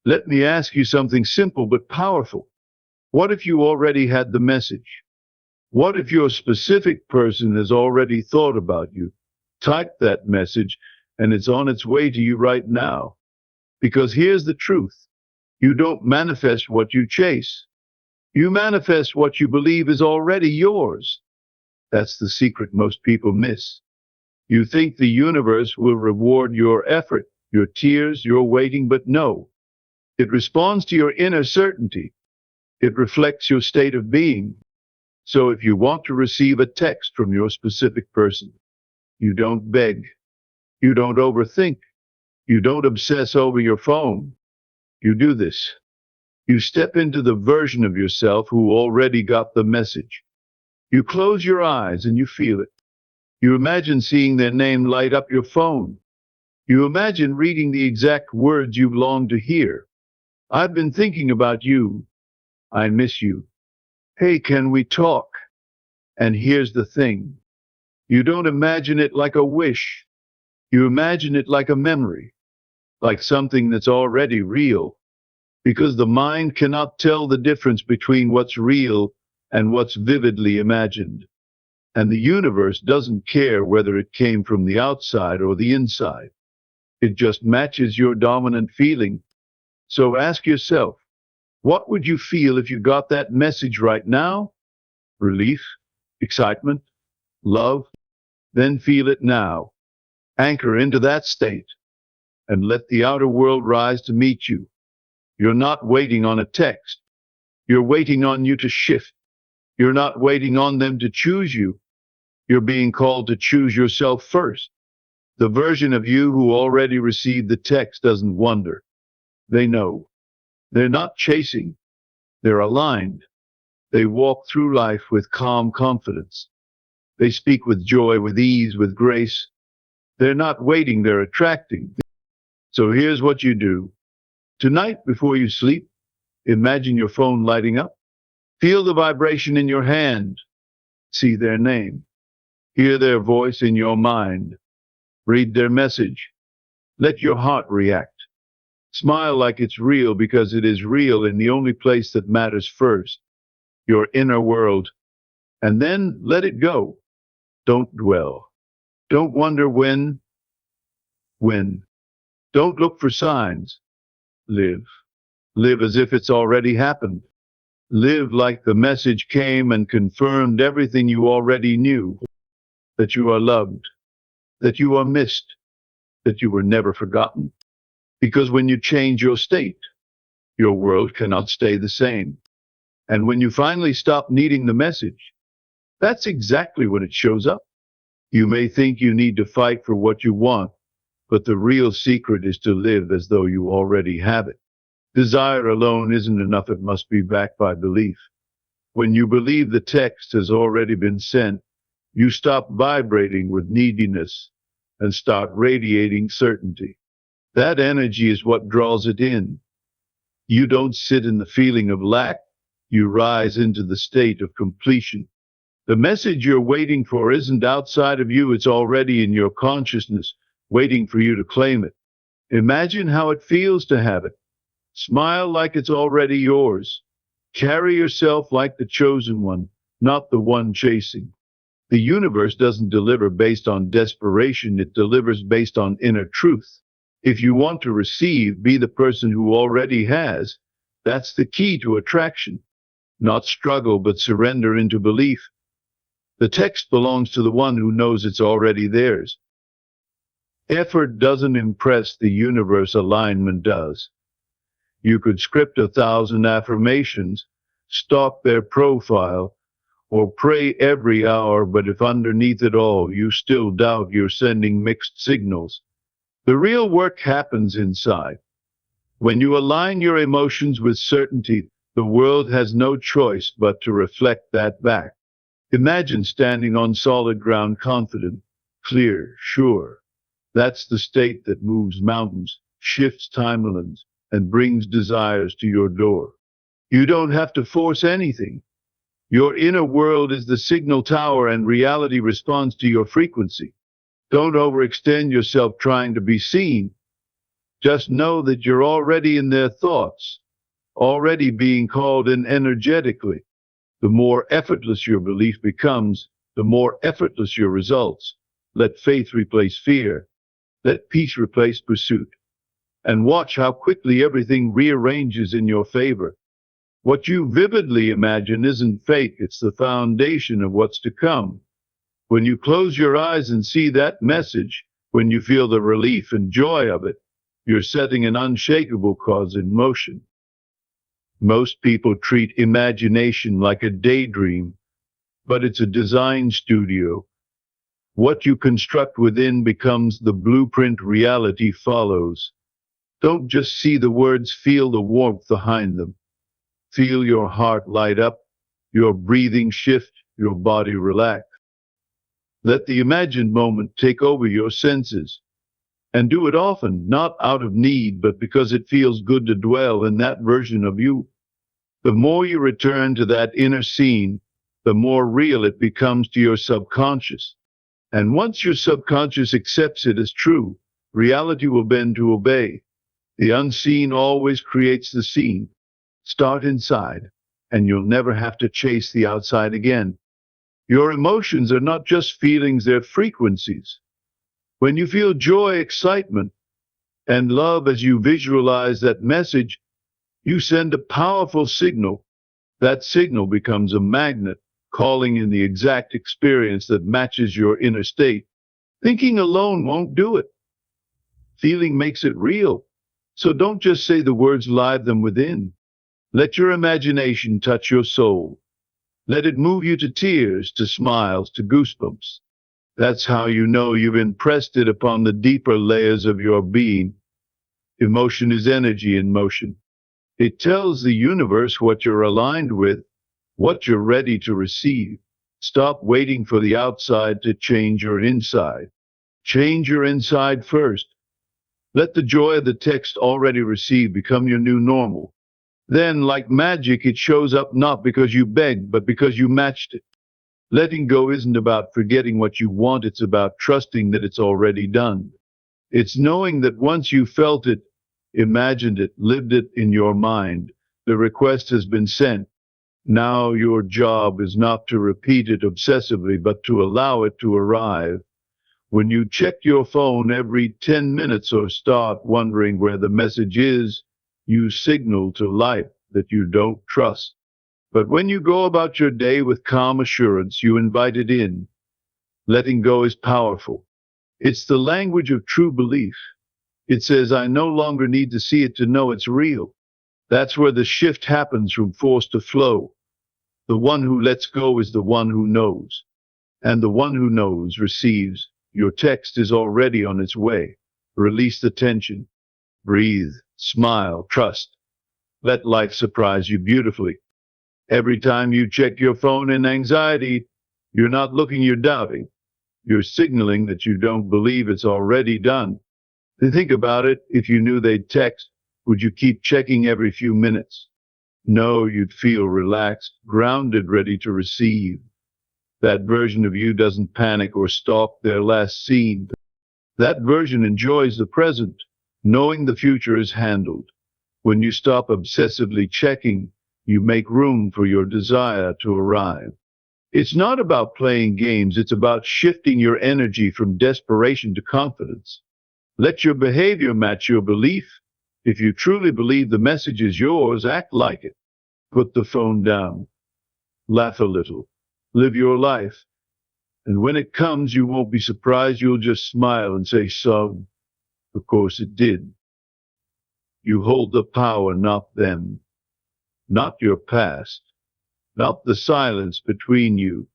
Let me ask you something simple but powerful. What if you already had the message? What if your specific person has already thought about you, typed that message, and it's on its way to you right now? Because here's the truth. You don't manifest what you chase. You manifest what you believe is already yours. That's the secret most people miss. You think the universe will reward your effort, your tears, your waiting, but no. It responds to your inner certainty. It reflects your state of being. So if you want to receive a text from your specific person, you don't beg. You don't overthink. You don't obsess over your phone. You do this. You step into the version of yourself who already got the message. You close your eyes and you feel it. You imagine seeing their name light up your phone. You imagine reading the exact words you long to hear. I've been thinking about you. I miss you. Hey, can we talk? And here's the thing. You don't imagine it like a wish. You imagine it like a memory, like something that's already real. Because the mind cannot tell the difference between what's real and what's vividly imagined. And the universe doesn't care whether it came from the outside or the inside. It just matches your dominant feeling. So ask yourself, what would you feel if you got that message right now? Relief? Excitement? Love? Then feel it now. Anchor into that state and let the outer world rise to meet you. You're not waiting on a text. You're waiting on you to shift. You're not waiting on them to choose you. You're being called to choose yourself first. The version of you who already received the text doesn't wonder. They know. They're not chasing. They're aligned. They walk through life with calm confidence. They speak with joy, with ease, with grace. They're not waiting, they're attracting. So here's what you do. Tonight, before you sleep, imagine your phone lighting up. Feel the vibration in your hand. See their name. Hear their voice in your mind. Read their message. Let your heart react. Smile like it's real because it is real in the only place that matters first, your inner world. And then let it go. Don't dwell. Don't wonder when. Don't look for signs. Live. Live as if it's already happened. Live like the message came and confirmed everything you already knew. That you are loved. That you are missed. That you were never forgotten. Because when you change your state, your world cannot stay the same. And when you finally stop needing the message, that's exactly when it shows up. You may think you need to fight for what you want, but the real secret is to live as though you already have it. Desire alone isn't enough, it must be backed by belief. When you believe the text has already been sent, you stop vibrating with neediness and start radiating certainty. That energy is what draws it in. You don't sit in the feeling of lack, you rise into the state of completion. The message you're waiting for isn't outside of you, it's already in your consciousness, waiting for you to claim it. Imagine how it feels to have it. Smile like it's already yours. Carry yourself like the chosen one, not the one chasing. The universe doesn't deliver based on desperation, it delivers based on inner truth. If you want to receive, be the person who already has. That's the key to attraction. Not struggle, but surrender into belief. The text belongs to the one who knows it's already theirs. Effort doesn't impress, the universe, alignment does. You could script 1,000 affirmations, stalk their profile, or pray every hour, but if underneath it all you still doubt, you're sending mixed signals. The real work happens inside. When you align your emotions with certainty, the world has no choice but to reflect that back. Imagine standing on solid ground, confident, clear, sure. That's the state that moves mountains, shifts timelines, and brings desires to your door. You don't have to force anything. Your inner world is the signal tower and reality responds to your frequency. Don't overextend yourself trying to be seen. Just know that you're already in their thoughts, already being called in energetically. The more effortless your belief becomes, the more effortless your results. Let faith replace fear. Let peace replace pursuit. And watch how quickly everything rearranges in your favor. What you vividly imagine isn't fake, it's the foundation of what's to come. When you close your eyes and see that message, when you feel the relief and joy of it, you're setting an unshakable cause in motion. Most people treat imagination like a daydream, but it's a design studio. What you construct within becomes the blueprint reality follows. Don't just see the words, feel the warmth behind them. Feel your heart light up, your breathing shift, your body relax. Let the imagined moment take over your senses. And do it often, not out of need, but because it feels good to dwell in that version of you. The more you return to that inner scene, the more real it becomes to your subconscious. And once your subconscious accepts it as true, reality will bend to obey. The unseen always creates the scene. Start inside, and you'll never have to chase the outside again. Your emotions are not just feelings, they're frequencies. When you feel joy, excitement, and love as you visualize that message, you send a powerful signal. That signal becomes a magnet, calling in the exact experience that matches your inner state. Thinking alone won't do it. Feeling makes it real. So don't just say the words, live them within. Let your imagination touch your soul. Let it move you to tears, to smiles, to goosebumps. That's how you know you've impressed it upon the deeper layers of your being. Emotion is energy in motion. It tells the universe what you're aligned with, what you're ready to receive. Stop waiting for the outside to change your inside. Change your inside first. Let the joy of the text already received become your new normal. Then, like magic, it shows up not because you begged, but because you matched it. Letting go isn't about forgetting what you want, it's about trusting that it's already done. It's knowing that once you felt it, imagined it, lived it in your mind, the request has been sent. Now your job is not to repeat it obsessively, but to allow it to arrive. When you check your phone every 10 minutes or start wondering where the message is, you signal to life that you don't trust. But when you go about your day with calm assurance, you invite it in. Letting go is powerful. It's the language of true belief. It says, I no longer need to see it to know it's real. That's where the shift happens from force to flow. The one who lets go is the one who knows. And the one who knows receives. Your text is already on its way. Release the tension. Breathe, smile, trust. Let life surprise you beautifully. Every time you check your phone in anxiety, you're not looking, you're doubting. You're signaling that you don't believe it's already done. Think about it. If you knew they'd text, would you keep checking every few minutes? No, you'd feel relaxed, grounded, ready to receive. That version of you doesn't panic or stalk their last scene. That version enjoys the present, knowing the future is handled. When you stop obsessively checking, you make room for your desire to arrive. It's not about playing games, it's about shifting your energy from desperation to confidence. Let your behavior match your belief. If you truly believe the message is yours, act like it. Put the phone down. Laugh a little. Live your life. And when it comes, you won't be surprised. You'll just smile and say, so, of course it did. You hold the power, not them. Not your past. Not the silence between you.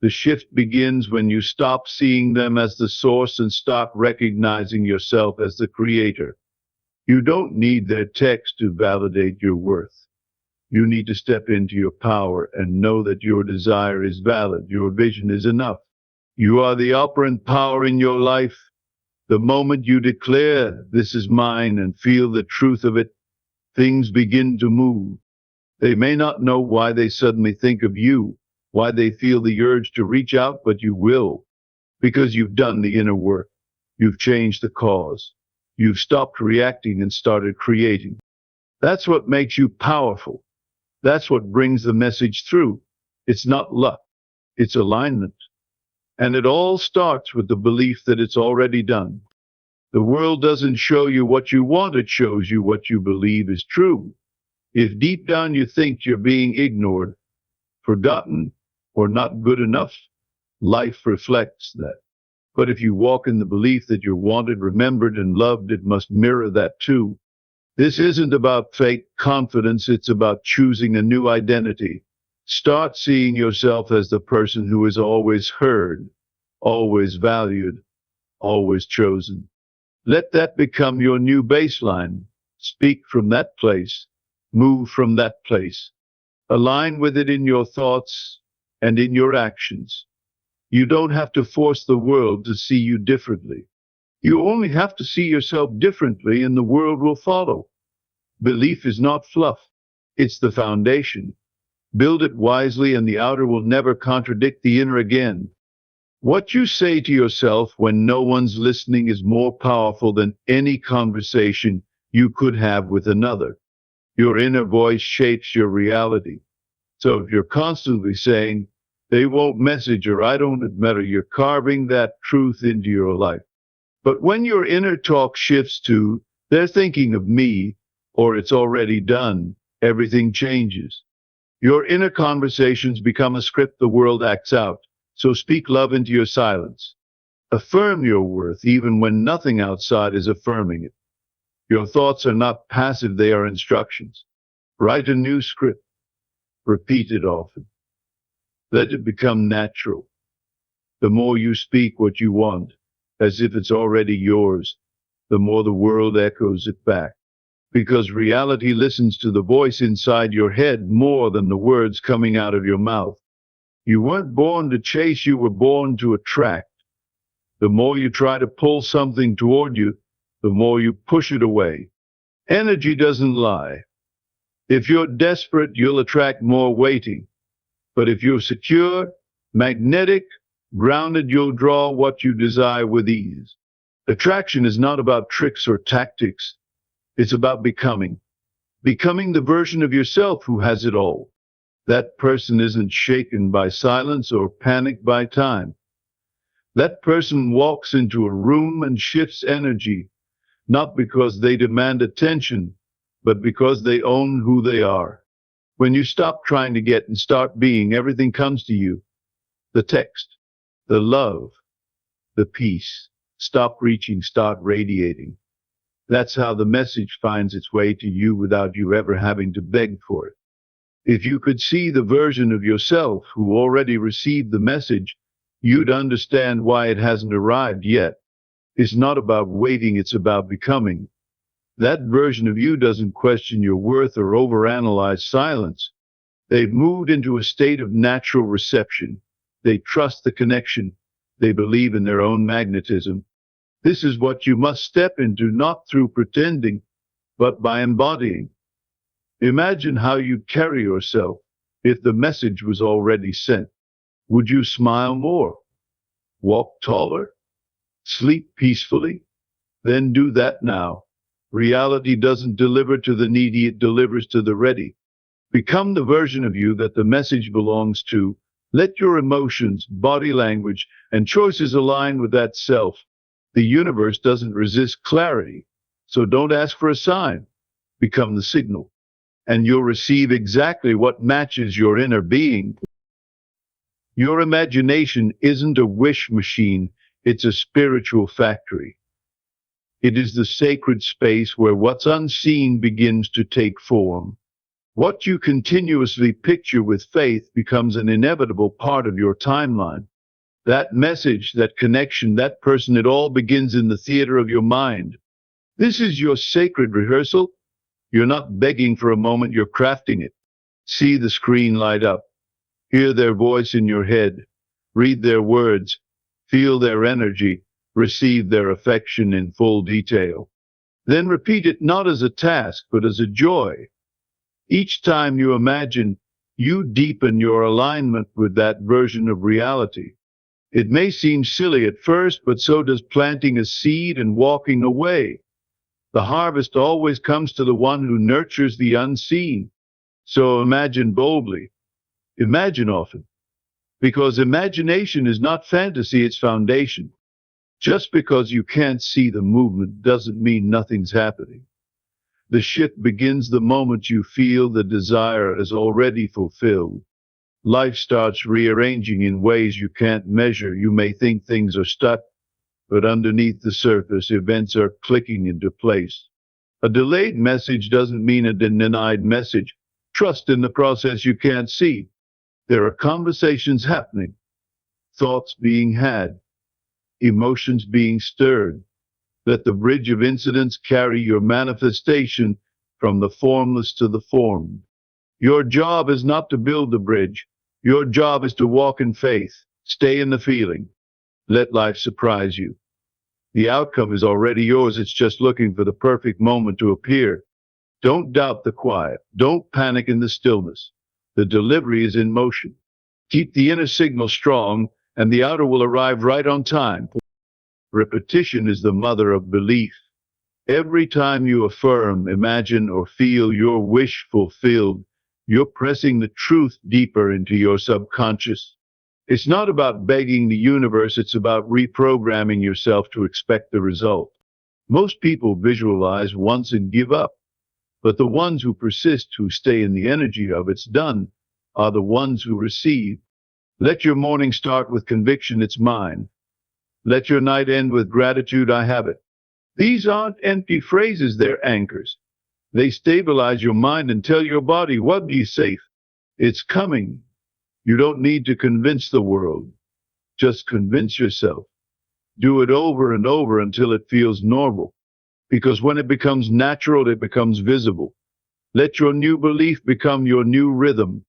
The shift begins when you stop seeing them as the source and start recognizing yourself as the creator. You don't need their text to validate your worth. You need to step into your power and know that your desire is valid. Your vision is enough. You are the operant power in your life. The moment you declare, this is mine, and feel the truth of it, things begin to move. They may not know why they suddenly think of you, why they feel the urge to reach out, but you will, because you've done the inner work. You've changed the cause. You've stopped reacting and started creating. That's what makes you powerful. That's what brings the message through. It's not luck, it's alignment. And it all starts with the belief that it's already done. The world doesn't show you what you want, it shows you what you believe is true. If deep down you think you're being ignored, forgotten, or not good enough, life reflects that. But if you walk in the belief that you're wanted, remembered, and loved, it must mirror that too. This isn't about fake confidence, it's about choosing a new identity. Start seeing yourself as the person who is always heard, always valued, always chosen. Let that become your new baseline. Speak from that place. Move from that place. Align with it in your thoughts and in your actions. You don't have to force the world to see you differently. You only have to see yourself differently and the world will follow. Belief is not fluff. It's the foundation. Build it wisely and the outer will never contradict the inner again. What you say to yourself when no one's listening is more powerful than any conversation you could have with another. Your inner voice shapes your reality. So if you're constantly saying, they won't message or I don't matter, you're carving that truth into your life. But when your inner talk shifts to, they're thinking of me, or it's already done, everything changes. Your inner conversations become a script the world acts out. So speak love into your silence. Affirm your worth even when nothing outside is affirming it. Your thoughts are not passive, they are instructions. Write a new script. Repeat it often. Let it become natural. The more you speak what you want, as if it's already yours, the more the world echoes it back. Because reality listens to the voice inside your head more than the words coming out of your mouth. You weren't born to chase, you were born to attract. The more you try to pull something toward you, the more you push it away. Energy doesn't lie. If you're desperate, you'll attract more waiting. But if you're secure, magnetic, grounded, you'll draw what you desire with ease. Attraction is not about tricks or tactics. It's about becoming. Becoming the version of yourself who has it all. That person isn't shaken by silence or panicked by time. That person walks into a room and shifts energy, not because they demand attention, but because they own who they are. When you stop trying to get and start being, everything comes to you. The text, the love, the peace. Stop reaching, start radiating. That's how the message finds its way to you without you ever having to beg for it. If you could see the version of yourself who already received the message, you'd understand why it hasn't arrived yet. It's not about waiting, it's about becoming. That version of you doesn't question your worth or overanalyze silence. They've moved into a state of natural reception. They trust the connection. They believe in their own magnetism. This is what you must step into, not through pretending, but by embodying. Imagine how you'd carry yourself if the message was already sent. Would you smile more? Walk taller? Sleep peacefully? Then do that now. Reality doesn't deliver to the needy, it delivers to the ready. Become the version of you that the message belongs to. Let your emotions, body language, and choices align with that self. The universe doesn't resist clarity, so don't ask for a sign. Become the signal, and you'll receive exactly what matches your inner being. Your imagination isn't a wish machine, it's a spiritual factory. It is the sacred space where what's unseen begins to take form. What you continuously picture with faith becomes an inevitable part of your timeline. That message, that connection, that person, it all begins in the theater of your mind. This is your sacred rehearsal. You're not begging for a moment, you're crafting it. See the screen light up. Hear their voice in your head. Read their words. Feel their energy. Receive their affection in full detail. Then repeat it not as a task, but as a joy. Each time you imagine, you deepen your alignment with that version of reality. It may seem silly at first, but so does planting a seed and walking away. The harvest always comes to the one who nurtures the unseen. So imagine boldly. Imagine often. Because imagination is not fantasy, it's foundation. Just because you can't see the movement doesn't mean nothing's happening. The shift begins the moment you feel the desire is already fulfilled. Life starts rearranging in ways you can't measure. You may think things are stuck, but underneath the surface, events are clicking into place. A delayed message doesn't mean a denied message. Trust in the process you can't see. There are conversations happening, thoughts being had, emotions being stirred. Let the bridge of incidents carry your manifestation from the formless to the formed. Your job is not to build the bridge. Your job is to walk in faith. Stay in the feeling. Let life surprise you. The outcome is already yours. It's just looking for the perfect moment to appear. Don't doubt the quiet. Don't panic in the stillness. The delivery is in motion. Keep the inner signal strong, and the outer will arrive right on time. Repetition is the mother of belief. Every time you affirm, imagine, or feel your wish fulfilled, you're pressing the truth deeper into your subconscious. It's not about begging the universe, it's about reprogramming yourself to expect the result. Most people visualize once and give up, but the ones who persist, who stay in the energy of it's done, are the ones who receive. Let your morning start with conviction, it's mine. Let your night end with gratitude, I have it. These aren't empty phrases, they're anchors. They stabilize your mind and tell your body what be safe. It's coming. You don't need to convince the world. Just convince yourself. Do it over and over until it feels normal. Because when it becomes natural, it becomes visible. Let your new belief become your new rhythm.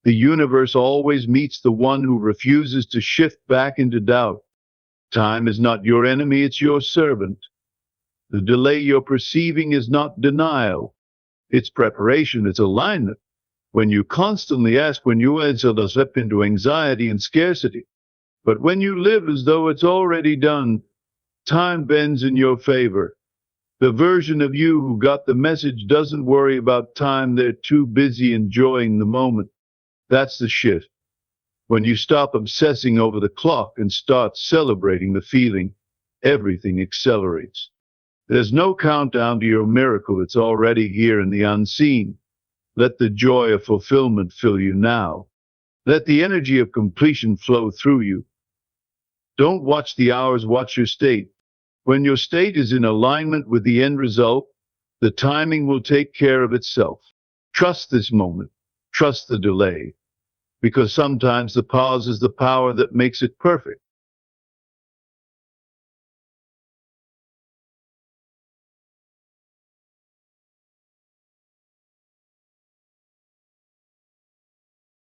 The universe always meets the one who refuses to shift back into doubt. Time is not your enemy, it's your servant. The delay you're perceiving is not denial. It's preparation, it's alignment. When you constantly ask, when you enter the slip into anxiety and scarcity. But when you live as though it's already done, time bends in your favor. The version of you who got the message doesn't worry about time, they're too busy enjoying the moment. That's the shift. When you stop obsessing over the clock and start celebrating the feeling, everything accelerates. There's no countdown to your miracle, it's already here in the unseen. Let the joy of fulfillment fill you now. Let the energy of completion flow through you. Don't watch the hours, watch your state. When your state is in alignment with the end result, the timing will take care of itself. Trust this moment. Trust the delay. Because sometimes the pause is the power that makes it perfect.